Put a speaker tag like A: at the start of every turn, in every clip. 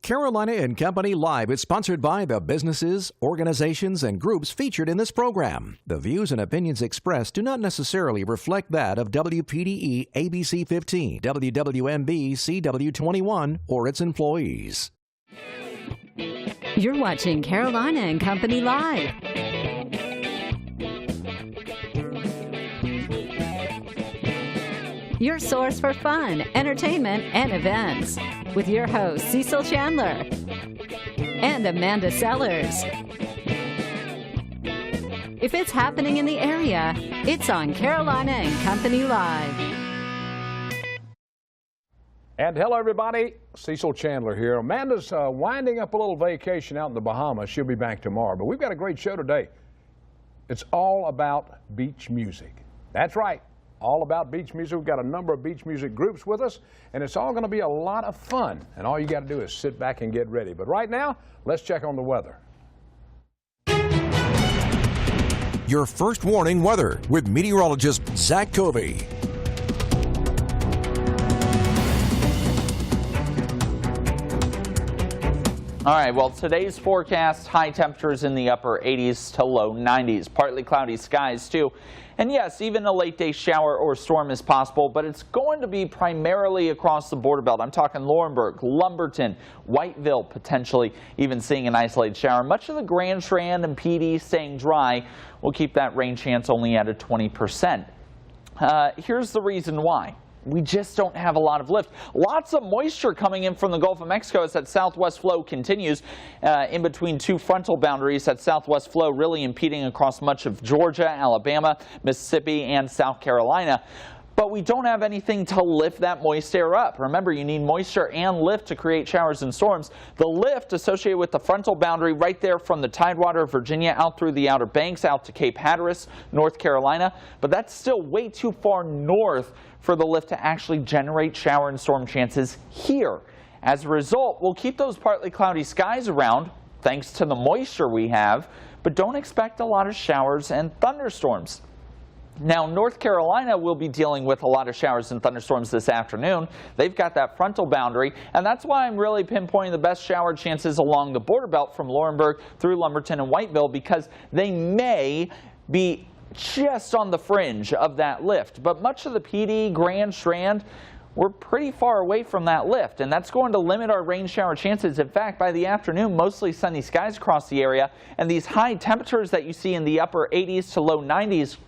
A: Carolina and Company Live is sponsored by the businesses, organizations, and groups featured in this program. The views and opinions expressed do not necessarily reflect that of WPDE ABC 15, WWMB CW21, or its employees.
B: You're watching Carolina and Company Live. Your source for fun, entertainment, and events. With your hosts, Cecil Chandler and Amanda Sellers. If it's happening in the area, it's on Carolina and Company Live.
C: And hello, everybody. Cecil Chandler here. Amanda's winding up a little vacation out in the Bahamas. She'll be back tomorrow. But we've got a great show today. It's all about beach music. That's right. All about beach music. We've got a number of beach music groups with us, and it's all going to be a lot of fun. And all you got to do is sit back and get ready. But right now, let's check on the weather.
A: Your first warning weather with meteorologist Zach Covey.
D: All right, well, today's forecast, high temperatures in the upper 80s to low 90s. Partly cloudy skies, too. And yes, even a late day shower or storm is possible, but it's going to be primarily across the border belt. I'm talking Laurinburg, Lumberton, Whiteville, potentially even seeing an isolated shower. Much of the Grand Strand and PD staying dry. We'll keep that rain chance only at a 20%. Here's the reason why. We just don't have a lot of lift. Lots of moisture coming in from the Gulf of Mexico as that southwest flow continues in between two frontal boundaries. That southwest flow really impeding across much of Georgia, Alabama, Mississippi, and South Carolina. But we don't have anything to lift that moist air up. Remember, you need moisture and lift to create showers and storms. The lift associated with the frontal boundary right there from the Tidewater of Virginia out through the Outer Banks out to Cape Hatteras, North Carolina. But that's still way too far north for the lift to actually generate shower and storm chances here. As a result, we'll keep those partly cloudy skies around thanks to the moisture we have, but don't expect a lot of showers and thunderstorms. Now, North Carolina will be dealing with a lot of showers and thunderstorms this afternoon. They've got that frontal boundary, and that's why I'm really pinpointing the best shower chances along the border belt from Laurinburg through Lumberton and Whiteville, because they may be just on the fringe of that lift. But much of the PD, Grand Strand, we're pretty far away from that lift, and that's going to limit our rain shower chances. In fact, by the afternoon, mostly sunny skies across the area, and these high temperatures that you see in the upper 80s to low 90s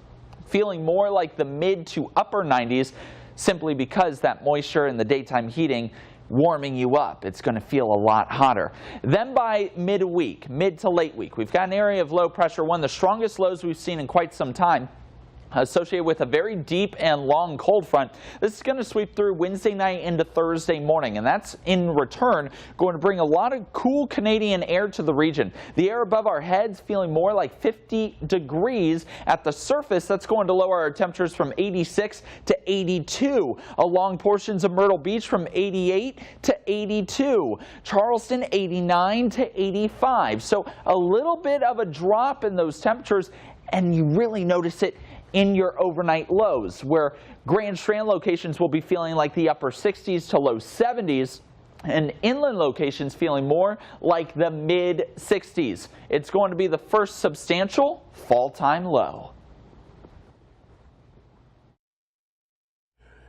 D: feeling more like the mid to upper 90s, simply because that moisture and the daytime heating warming you up. It's going to feel a lot hotter. Then by mid-week, mid to late week, we've got an area of low pressure, one of the strongest lows we've seen in quite some time, associated with a very deep and long cold front. This is going to sweep through Wednesday night into Thursday morning, and that's in return going to bring a lot of cool Canadian air to the region. The air above our heads feeling more like 50 degrees. At the surface, that's going to lower our temperatures from 86 to 82. Along portions of Myrtle Beach from 88 to 82. Charleston 89 to 85. So a little bit of a drop in those temperatures, and you really notice it in your overnight lows, where Grand Strand locations will be feeling like the upper 60s to low 70s, and inland locations feeling more like the mid 60s. It's going to be the first substantial fall time low.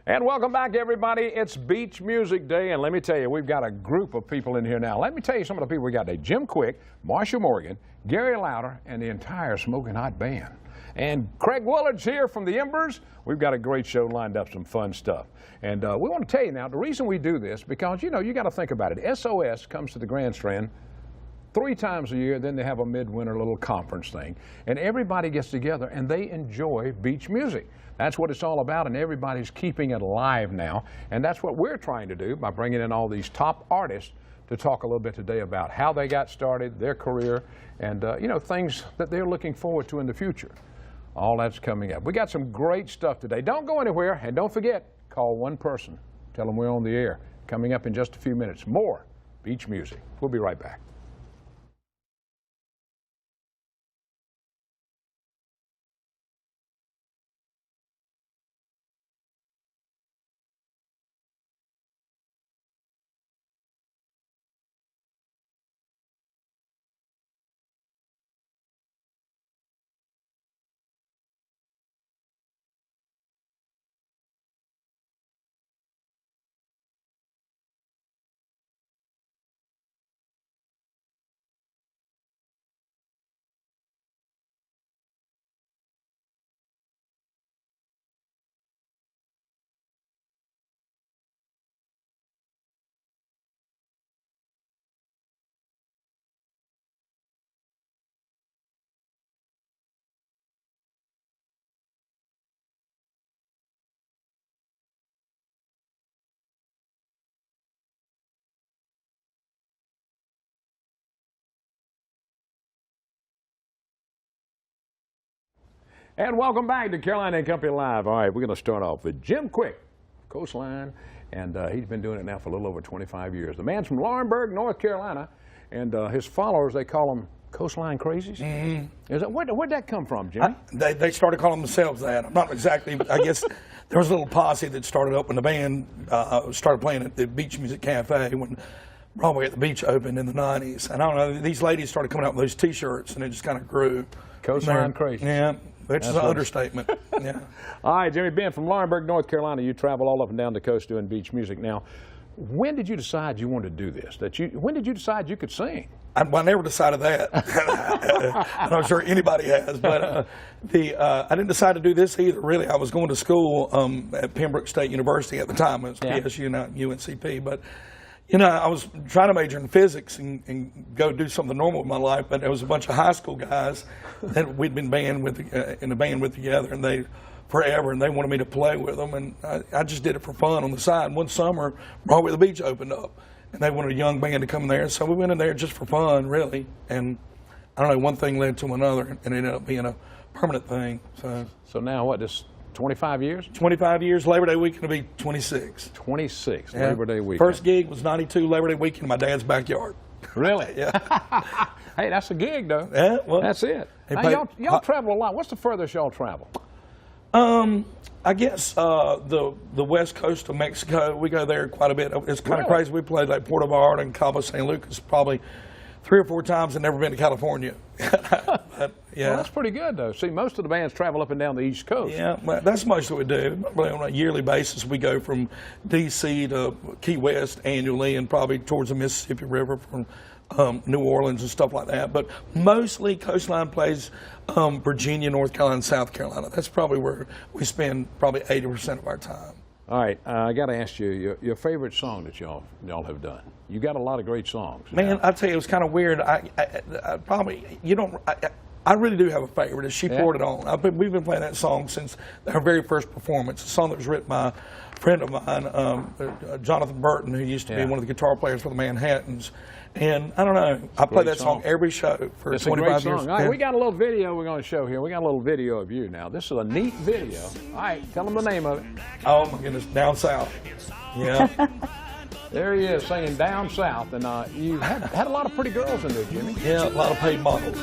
C: And welcome back, everybody. It's Beach Music Day, and let me tell you, we've got a group of people in here now. Let me tell you some of the people we got today. Jim Quick, Marshall Morgan, Gary Louder, and the entire Smoking Hot Band. And Craig Willard's here from the Embers. We've got a great show lined up, some fun stuff. And we want to tell you now, the reason we do this, because, you know, you got to think about it. SOS comes to the Grand Strand 3 times a year, then they have a midwinter little conference thing. And everybody gets together and they enjoy beach music. That's what it's all about, and everybody's keeping it alive now. And that's what we're trying to do by bringing in all these top artists to talk a little bit today about how they got started, their career, and, you know, things that they're looking forward to in the future. All that's coming up. We got some great stuff today. Don't go anywhere, and don't forget, call one person. Tell them we're on the air. Coming up in just a few minutes, more beach music. We'll be right back. And welcome back to Carolina and Company Live. All right, we're going to start off with Jim Quick, Coastline, and he's been doing it now for a little over 25 years. The man's from Laurinburg, North Carolina, and his followers, they call him Coastline Crazies. Mm-hmm. Where'd that come from, Jimmy?
E: They started calling themselves that. I'm not exactly, I guess there was a little posse that started up when the band started playing at the Beach Music Cafe when Broadway at the Beach opened in the 90s. And I don't know, these ladies started coming out with those T-shirts, and it just kind of grew.
C: Coastline Crazies.
E: Yeah. Which is an understatement. Yeah.
C: All right, Jimmy, being from Laurinburg, North Carolina, you travel all up and down the coast doing beach music. Now, when did you decide you wanted to do this? When did you decide you could sing?
E: I never decided that. I'm not sure anybody has, but I didn't decide to do this either. Really, I was going to school at Pembroke State University at the time. It was PSU, not UNCP, but. You know, I was trying to major in physics and go do something normal with my life, but there was a bunch of high school guys that we'd been in a band with together, and they wanted me to play with them, and I just did it for fun on the side. One summer, Broadway at the Beach opened up, and they wanted a young band to come in there, so we went in there just for fun, really. And I don't know, one thing led to another, and it ended up being a permanent thing.
C: So now what? Just 25 years?
E: 25 years. Labor Day weekend will be 26.
C: 26,
E: yeah.
C: Labor Day weekend.
E: First gig was 92, Labor Day weekend in my dad's backyard.
C: Really?
E: Yeah.
C: Hey, that's a gig, though.
E: Yeah, well.
C: That's it. Now, y'all travel a lot. What's the furthest y'all travel?
E: I guess the west coast of Mexico, we go there quite a bit. It's kind of crazy. We played like Puerto Vallarta and Cabo San Lucas probably 3 or 4 times and never been to California. But, yeah.
C: Well, that's pretty good, though. See, most of the bands travel up and down the East Coast.
E: Yeah, well, that's most of what we do. Probably on a yearly basis, we go from D.C. to Key West annually and probably towards the Mississippi River from New Orleans and stuff like that. But mostly Coastline plays Virginia, North Carolina, and South Carolina. That's probably where we spend probably 80% of our time.
C: All right, I got to ask you, your favorite song that y'all have done. You got a lot of great songs.
E: Man, I tell you, it was kind of weird. I probably, you don't, I really do have a favorite. She Poured It On. We've been playing that song since our very first performance. A song that was written by a friend of mine, Jonathan Burton, who used to be one of the guitar players for the Manhattans. And I don't know, I play that song every show for 25 years.
C: All right, we got a little video we're going to show here. We got a little video of you now. This is a neat video. All right, tell them the name of it.
E: Oh my goodness, Down South. Yeah.
C: There he is singing Down South, and you had a lot of pretty girls in there, Jimmy.
E: Yeah, a lot of paid models.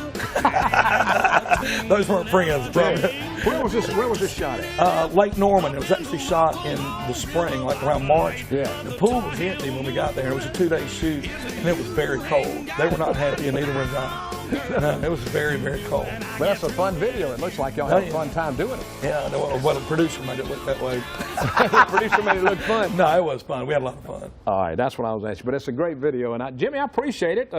E: Those weren't friends.
C: Where was this shot at?
E: Lake Norman. It was actually shot in the spring, like around March.
C: Yeah.
E: The pool was empty when we got there. It was a 2-day shoot, and it was very cold. They were not happy, and neither was I. No, it was very, very cold.
C: But that's a fun video. It looks like y'all had a fun time doing it.
E: Yeah, well, the producer made it look that way.
C: The producer made it look fun.
E: No, it was fun. We had a lot of fun.
C: All right, that's what I was asking. But it's a great video, and Jimmy, I appreciate it.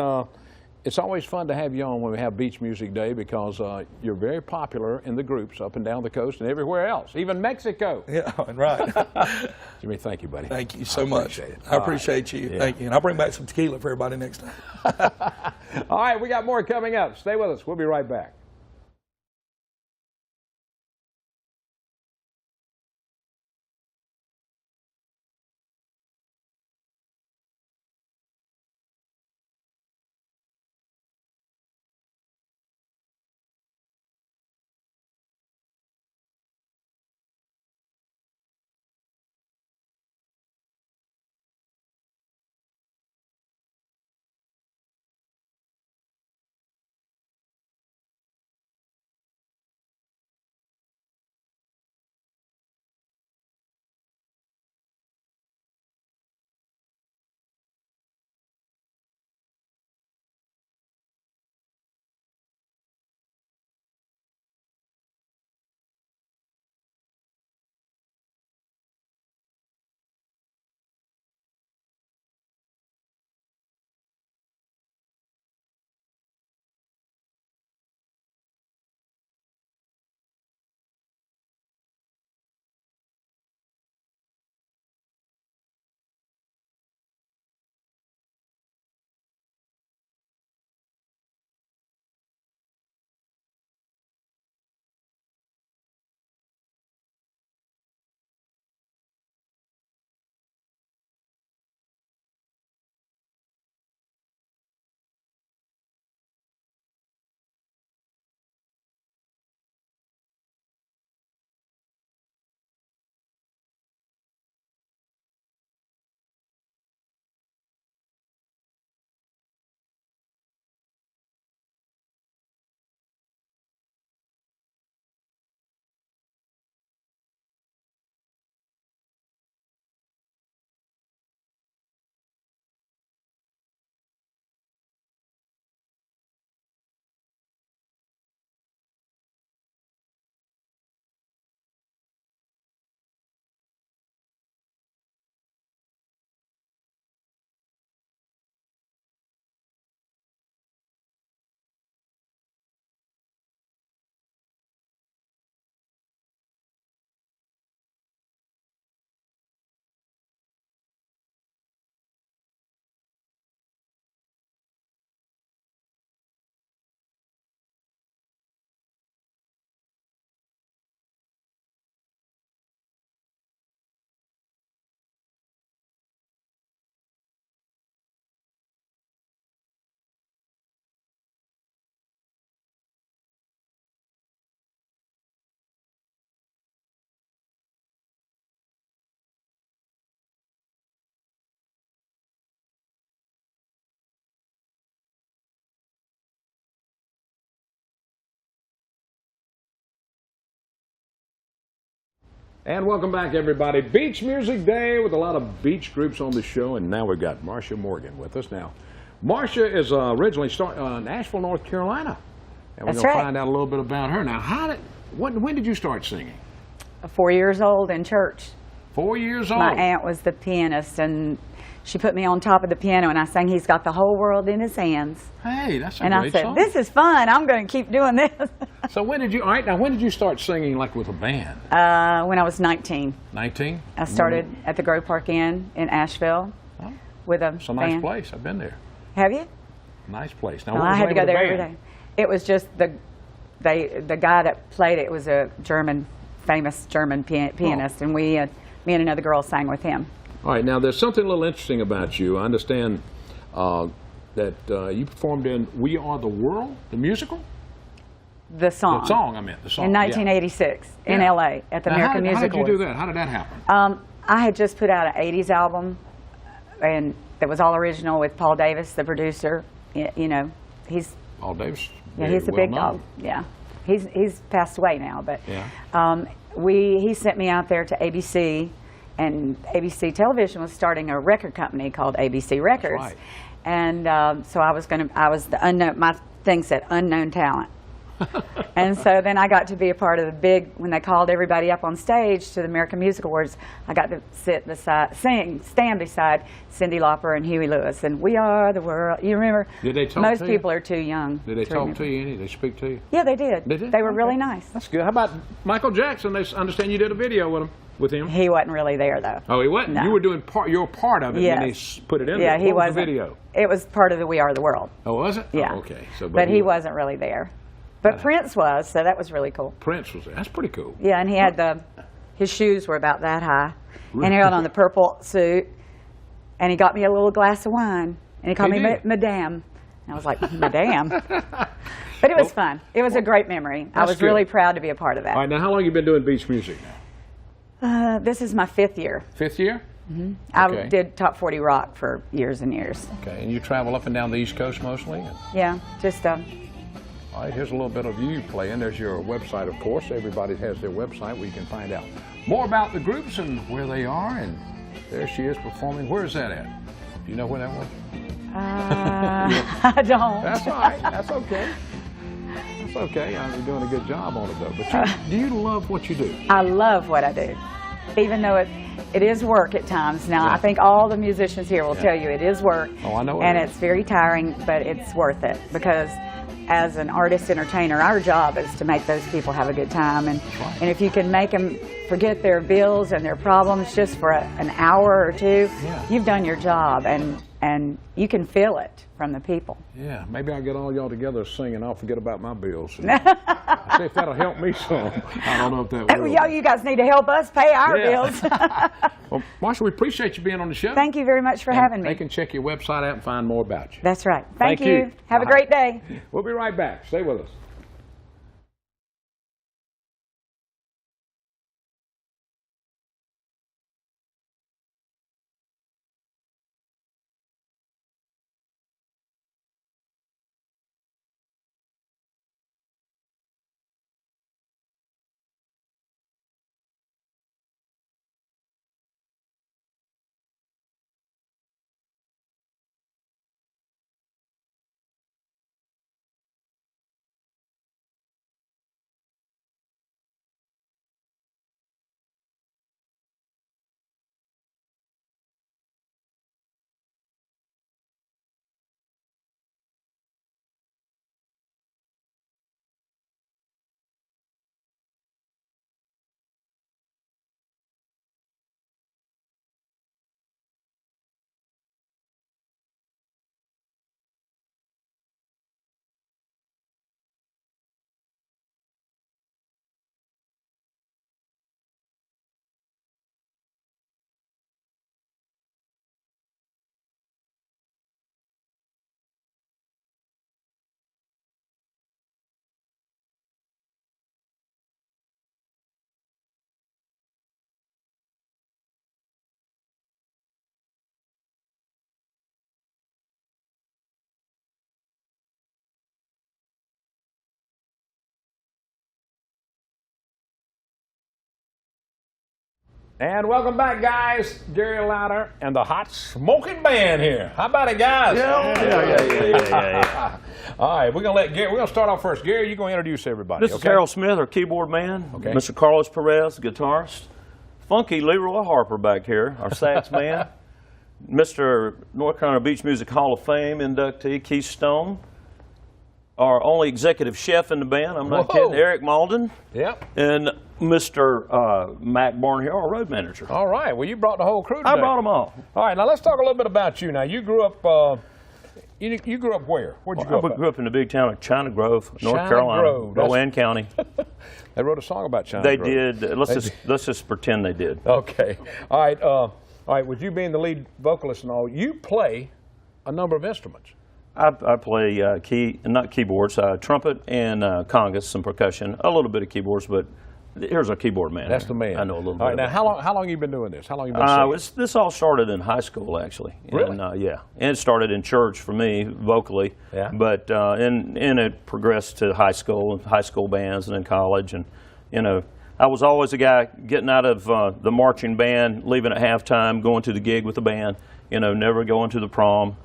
C: It's always fun to have you on when we have Beach Music Day because you're very popular in the groups up and down the coast and everywhere else, even Mexico.
E: Yeah, right.
C: Jimmy, thank you, buddy.
E: Thank you so much. I appreciate you.
C: Yeah.
E: Thank you. And I'll bring back some tequila for everybody next time.
C: All right, we got more coming up. Stay with us. We'll be right back. And welcome back, everybody. Beach Music Day with a lot of beach groups on the show, and now we've got Marcia Morgan with us now. Marcia is originally in Asheville, North Carolina, and we're
F: That's
C: going to
F: right.
C: find out a little bit about her. Now, when did you start singing?
F: 4 years old in church.
C: 4 years old.
F: My aunt was the pianist, and she put me on top of the piano, and I sang "He's Got the Whole World in His Hands."
C: Hey, that's a
F: And I
C: great
F: said,
C: song.
F: "This is fun. I'm going to keep doing this."
C: So when did you start singing like with a band?
F: When I was 19,
C: 19?
F: I started at the Grove Park Inn in Asheville
C: Oh,
F: with a
C: it's a nice
F: band.
C: place. I've been there.
F: Have you?
C: Nice place. Now,
F: Well,
C: what was
F: I had
C: the
F: to go
C: name of
F: there
C: the
F: every
C: band?
F: day. It was just the guy that played it was a famous German pianist, and me and another girl sang with him.
C: All right, now there's something a little interesting about you. I understand that you performed in "We Are the World," the musical?
F: The song.
C: The song, I meant, the song.
F: In
C: yeah.
F: 1986 in
C: Yeah.
F: LA at the
C: Now,
F: American Music
C: How did you
F: Awards.
C: do that? How did that happen?
F: I had just put out an 80s album, and it was all original with Paul Davis, the producer. You know, he's
C: Paul Davis.
F: he's a
C: well
F: big
C: known.
F: dog. Yeah, he's passed away now, but
C: Yeah.
F: he sent me out there to ABC, and ABC Television was starting a record company called ABC Records,
C: right.
F: and so I was the unknown. My thing said unknown talent. And so then I got to be a part of the big, when they called everybody up on stage to the American Music Awards, I got to stand beside Cyndi Lauper and Huey Lewis, and "We Are the World." You remember?
C: Did they talk
F: Most
C: to you?
F: people are too young.
C: Did they talk
F: remember.
C: to you any? Did they speak to you?
F: Yeah, they did.
C: Did they?
F: They were
C: Okay.
F: really nice.
C: That's good. How about Michael Jackson? They understand you did a video with him.
F: He wasn't really there though.
C: Oh, he wasn't?
F: No.
C: You were doing your part of it, and then
F: Yes.
C: they put it in
F: Yeah,
C: there.
F: he
C: What was
F: wasn't.
C: the video?
F: It was part of the "We Are the World."
C: Oh, was it?
F: Yeah.
C: Oh, okay. So,
F: but he wasn't really there. But Prince was, so that was really cool.
C: Prince was there. That's pretty cool.
F: Yeah, and he had his shoes were about that high, and he had on the purple suit, and he got me a little glass of wine, and he called
C: He
F: me
C: did?
F: Madame. And I was like, Madame. But it was fun. It was a great memory. I
C: That's
F: was
C: good.
F: really proud to be a part of
C: All right,
F: that.
C: now how long have you been doing beach music now?
F: This is my 5th year.
C: 5th year?
F: I
C: Okay.
F: did Top 40 Rock for years and years.
C: Okay, and you travel up and down the East Coast mostly?
F: Yeah, just
C: All right, here's a little bit of you playing. There's your website, of course. Everybody has their website where you can find out more about the groups and where they are. And there she is performing. Where is that at? Do you know where that was?
F: I don't.
C: That's all right. That's okay. That's okay. You're doing a good job on it, though. But do you love what you do?
F: I love what I do, even though it is work at times. Now,
C: Yeah.
F: I think all the musicians here will tell you it is work.
C: Oh, I know it
F: And
C: is.
F: it's very tiring, but it's worth it because as an artist entertainer, our job is to make those people have a good time. And,
C: right.
F: and if you can make them forget their bills and their problems just for an hour or two,
C: Yeah.
F: you've done your job, and you can feel it from the people.
C: Yeah, maybe I'll get all y'all together singing. I'll forget about my bills. And see if that'll help me some. I don't know if that will.
F: Yo, you guys need to help us pay our
C: Yeah.
F: bills.
C: Well, Marcia, we appreciate you being on the show.
F: Thank you very much for
C: And
F: having
C: They
F: me.
C: can check your website out and find more about you.
F: That's right.
C: Thank
F: Thank
C: you.
F: you. Have a
C: All right.
F: great day.
C: We'll be right back. Stay with us. And welcome back, guys. Gary Louder and the hot smoking band here. How about it, guys?
G: Yeah.
C: All right, we're gonna start off first. Gary, you're gonna introduce everybody.
G: This is Harold Smith, our keyboard man.
C: Okay.
G: Mr. Carlos Perez, guitarist. Funky Leroy Harper back here, our sax man. Mr. North Carolina Beach Music Hall of Fame inductee, Keith Stone. Our only executive chef in the band, I'm not kidding, Eric Malden.
C: Yep.
G: And Mr. Mac Barnhill, our road manager.
C: All right. Well, you brought the whole crew today.
G: I brought them all.
C: All right. Now let's talk a little bit about you. Now you grew up. You grew up where? Where'd you grow up?
G: I grew up in the big town of China Grove, North
C: China
G: Carolina,
C: Grove.
G: Rowan County.
C: They wrote a song about China
G: They
C: Grove.
G: did. Let's just pretend they did.
C: Okay. All right. All right. With you being the lead vocalist and all, you play a number of instruments.
G: I play not keyboards, trumpet and congas, some percussion, a little bit of keyboards, but here's our keyboard man.
C: That's the man.
G: I know a little bit.
C: All right, now how long have you been doing this? How long have you been singing?
G: This all started in high school, actually.
C: Really?
G: And, yeah, and it started in church for me vocally.
C: Yeah.
G: But and it progressed to high school bands, and then college, and I was always a guy getting out of the marching band, leaving at halftime, going to the gig with the band. Never going to the prom.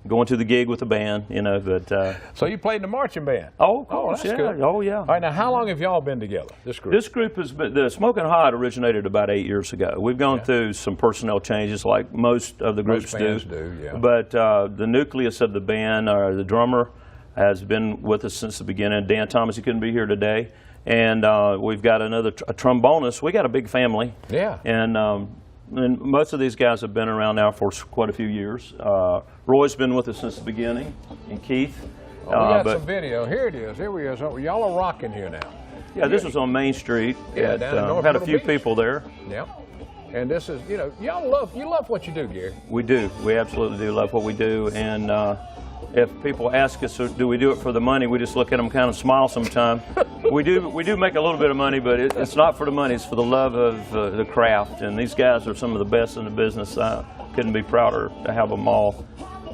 G: Going to the gig with the band, but...
C: So you played in the marching band?
G: Oh, of course,
C: that's
G: yeah.
C: good.
G: Oh, yeah.
C: All right, now how long have y'all been together, this group?
G: This group has been... The Smoking Hot originated about 8 years ago. We've gone through some personnel changes like most of the groups
C: bands do, yeah.
G: But the nucleus of the band, the drummer, has been with us since the beginning. Dan Thomas, he couldn't be here today. And we've got a trombonist. We got a big family.
C: Yeah.
G: And most of these guys have been around now for quite a few years. Roy's been with us since the beginning, and Keith.
C: We got some video. Here it is. Here we are. So y'all are rocking here now.
G: Yeah, this was on Main Street.
C: Yeah, down in North
G: had a
C: Myrtle
G: few
C: Beach.
G: people there.
C: Yep. And this is, you love what you do, Gary.
G: We do. We absolutely do love what we do. And if people ask us, do we do it for the money, we just look at them kind of smile sometimes. we do make a little bit of money, but it's not for the money. It's for the love of the craft. And these guys are some of the best in the business. I couldn't be prouder to have them all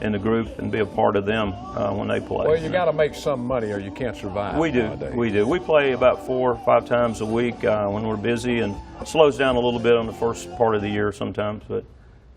G: in the group and be a part of them when they play.
C: Well, you got to make some money or you can't survive.
G: We do.
C: Nowadays.
G: We do. We play about 4 or 5 times a week when we're busy, and slows down a little bit on the first part of the year sometimes, but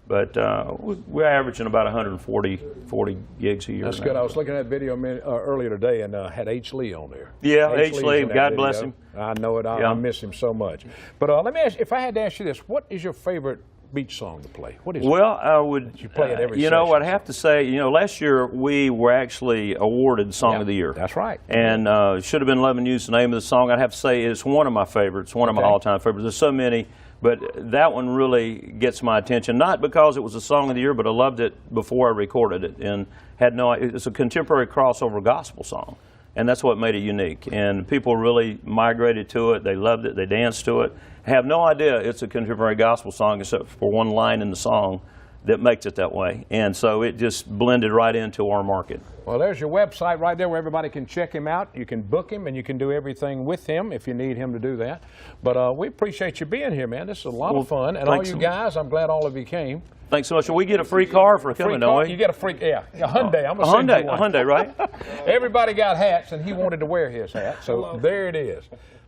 G: we're averaging about 140 gigs a year.
C: That's
G: now.
C: good. I was looking at that video earlier today and had H. Lee on there.
G: Yeah, H.
C: Lee's
G: Lee,
C: in that
G: God
C: video.
G: bless him.
C: I know it. I miss him so much. But let me ask you, if I had to ask you this, what is your favorite beach song to play? What is it?
G: Well, I would.
C: You play it every
G: You know,
C: session.
G: I'd have to say, last year we were actually awarded Song of the Year.
C: That's right.
G: And should have been Loving You's the name of the song. I'd have to say it's one of my favorites, one of my all-time favorites. There's so many, but that one really gets my attention. Not because it was a Song of the Year, but I loved it before I recorded it, and it's a contemporary crossover gospel song. And that's what made it unique. And people really migrated to it. They loved it. They danced to it. Have no idea it's a contemporary gospel song except for one line in the song that makes it that way. And so it just blended right into our market.
C: Well, there's your website right there where everybody can check him out. You can book him and you can do everything with him if you need him to do that. But we appreciate you being here, man. This is a lot of fun. And all you guys, I'm glad all of you came.
G: Thanks so much. We get a free car for coming, don't we?
C: You get a Hyundai. I'm gonna send you one.
G: A Hyundai, right?
C: Everybody got hats, and he wanted to wear his hat. So there it is.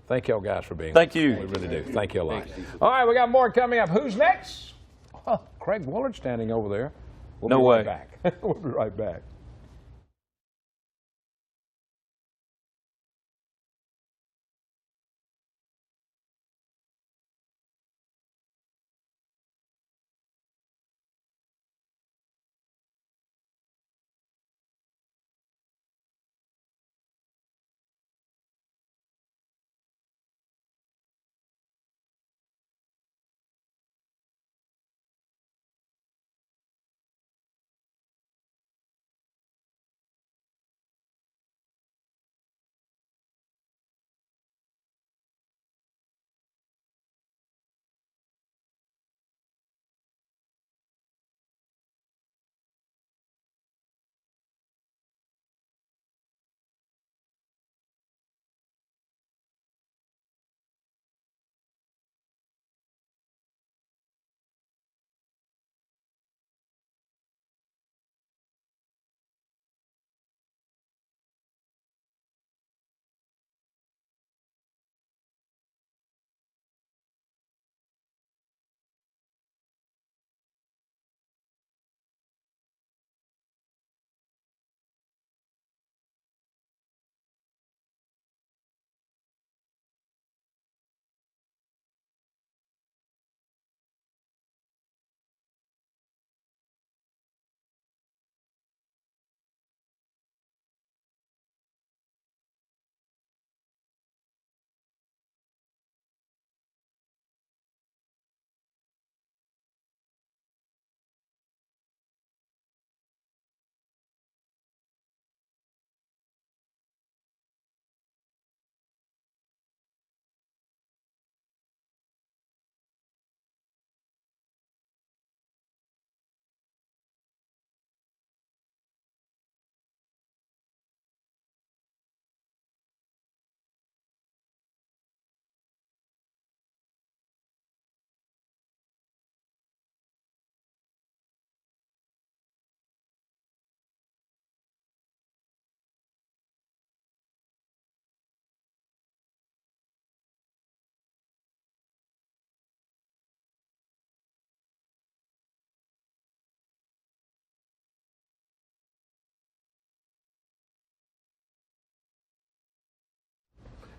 C: Thank y'all guys for being here.
G: Thank you.
C: We really do. Thank you a lot. All right, we got more coming up. Who's next? Oh, Craig Woolard standing over there. We'll
G: No
C: be
G: way.
C: Right back. We'll be right back.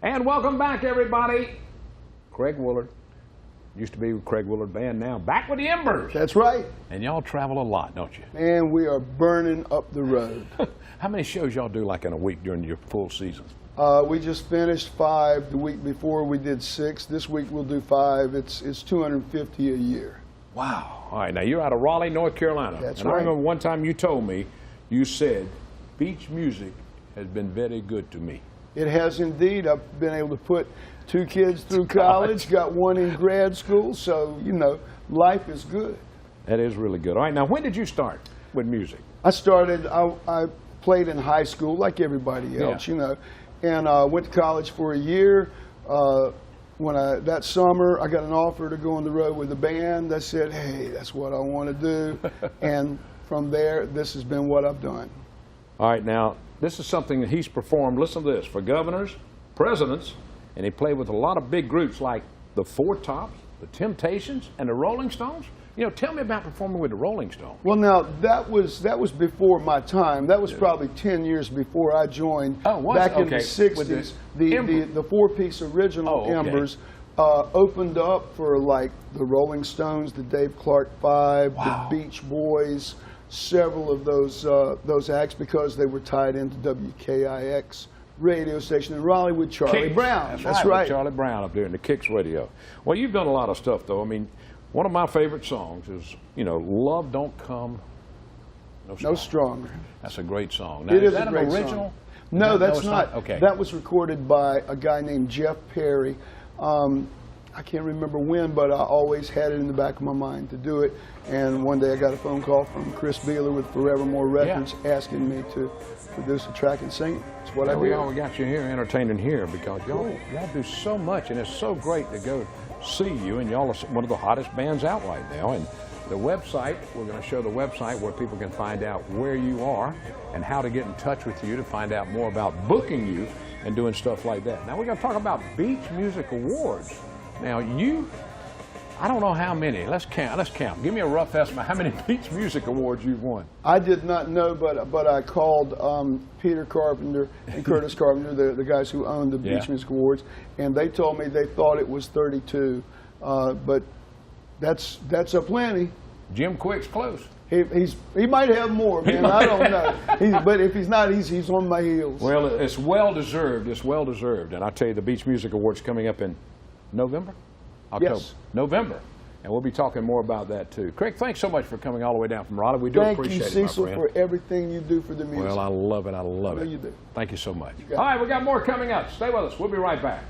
C: And welcome back, everybody. Craig Woolard. Used to be with Craig Woolard Band, now back with the Embers.
H: That's right.
C: And y'all travel a lot, don't you?
H: And we are burning up the road.
C: How many shows y'all do like in a week during your full season?
H: We just finished 5 the week before. We did 6. This week we'll do 5. It's 250 a year.
C: Wow. All right, now you're out of Raleigh, North Carolina.
H: That's
C: and I
H: right.
C: remember one time you told me, you said, beach music has been very good to me.
H: It has indeed. I've been able to put 2 kids through college, got 1 in grad school, so, you know, life is good.
C: That is really good. All right, now when did you start with music?
H: I played in high school like everybody else, you know, and went to college for a year. That summer, I got an offer to go on the road with a band. I said, hey, that's what I want to do. And from there, this has been what I've done.
C: All right, now, this is something that he's performed, listen to this, for governors, presidents, and he played with a lot of big groups like the Four Tops, the Temptations, and the Rolling Stones. You know, tell me about performing with the Rolling Stones.
H: Well, now, that was before my time. That was probably 10 years before I joined. Back in the 60s. The 4-piece original Embers opened up for like the Rolling Stones, the Dave Clark 5, the Beach Boys, several of those acts because they were tied into WKIX radio station in Raleigh with Charlie Brown.
C: That's right. With Charlie Brown up there in the Kicks radio. Well, you've done a lot of stuff, though. I mean, one of my favorite songs is, you know, Love Don't Come No Stronger. That's a great song. Now, is that an original song?
H: No, that's not.
C: Okay.
H: That was recorded by a guy named Jeff Perry. I can't remember when, but I always had it in the back of my mind to do it. And one day I got a phone call from Chris Beeler with Forevermore Records asking me to produce a track and sing it. That's what I do.
C: We got you here, entertaining here, because y'all do so much, and it's so great to go see you, and y'all are one of the hottest bands out right now. And the website, we're going to show the website where people can find out where you are and how to get in touch with you to find out more about booking you and doing stuff like that. Now we're going to talk about Beach Music Awards. Now I don't know how many. Let's count. Give me a rough estimate how many Beach Music Awards you've won.
H: I did not know, but I called Peter Carpenter and Curtis Carpenter, the guys who owned the Beach Music Awards, and they told me they thought it was 32. But that's a plenty.
C: Jim Quick's close.
H: He might have more, man. I don't know. But if he's not, he's on my heels.
C: Well, it's well deserved. It's well deserved. And I tell you, the Beach Music Awards coming up in November? October.
H: Yes.
C: November. And we'll be talking more about that too. Craig, thanks so much for coming all the way down from Raleigh. We do appreciate it, my friend.
H: Thank you, Cecil, for everything you do for the music.
C: Well, I love it. I love it.
H: You do.
C: Thank you so much. All right, we got more coming up. Stay with us. We'll be right back.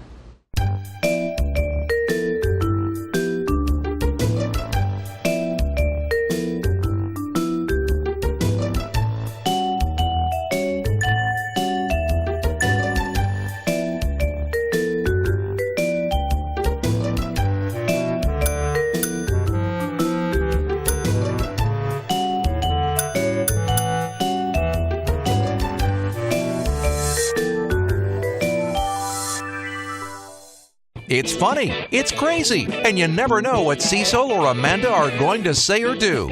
A: It's funny, it's crazy, and you never know what Cecil or Amanda are going to say or do.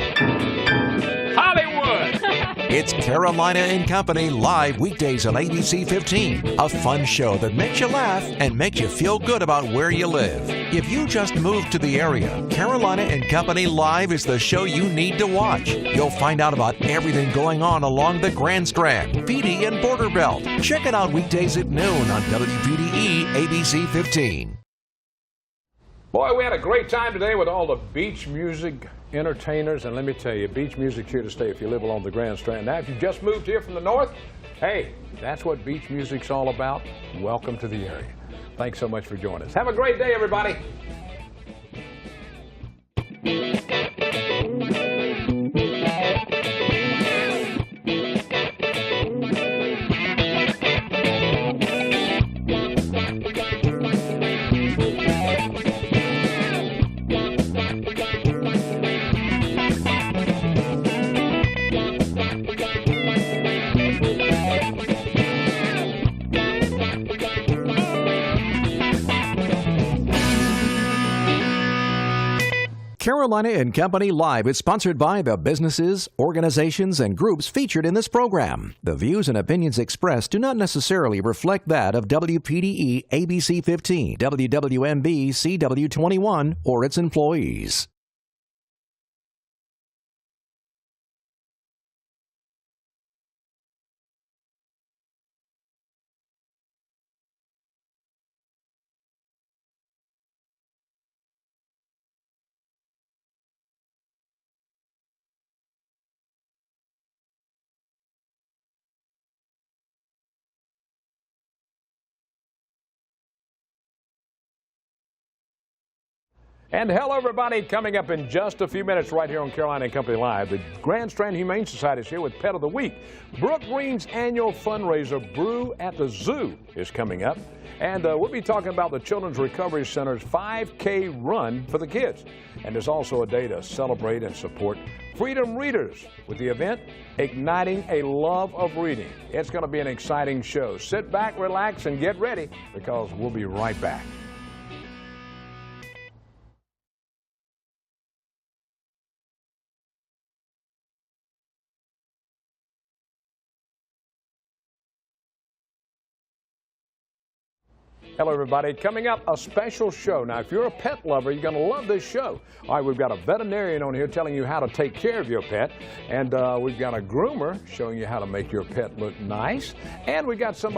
C: Hollywood!
A: It's Carolina and Company live weekdays on ABC 15. A fun show that makes you laugh and makes you feel good about where you live. If you just moved to the area, Carolina and Company Live is the show you need to watch. You'll find out about everything going on along the Grand Strand, Feedy, and Border Belt. Check it out weekdays at noon on WPDE ABC 15.
C: Boy, we had a great time today with all the beach music entertainers, and let me tell you, beach music's here to stay if you live along the Grand Strand. Now, if you just moved here from the north, hey, that's what beach music's all about. Welcome to the area. Thanks so much for joining us. Have a great day, everybody.
A: Carolina and Company Live is sponsored by the businesses, organizations, and groups featured in this program. The views and opinions expressed do not necessarily reflect that of WPDE ABC 15, WWMB CW 21, or its employees.
C: And hello, everybody. Coming up in just a few minutes right here on Carolina and Company Live, the Grand Strand Humane Society is here with Pet of the Week. Brook Green's annual fundraiser, Brew at the Zoo, is coming up. And we'll be talking about the Children's Recovery Center's 5K run for the kids. And there's also a day to celebrate and support Freedom Readers with the event, Igniting a Love of Reading. It's going to be an exciting show. Sit back, relax, and get ready because we'll be right back. Hello, everybody. Coming up, a special show. Now, if you're a pet lover, you're going to love this show. All right, we've got a veterinarian on here telling you how to take care of your pet. And we've got a groomer showing you how to make your pet look nice. And we got somebody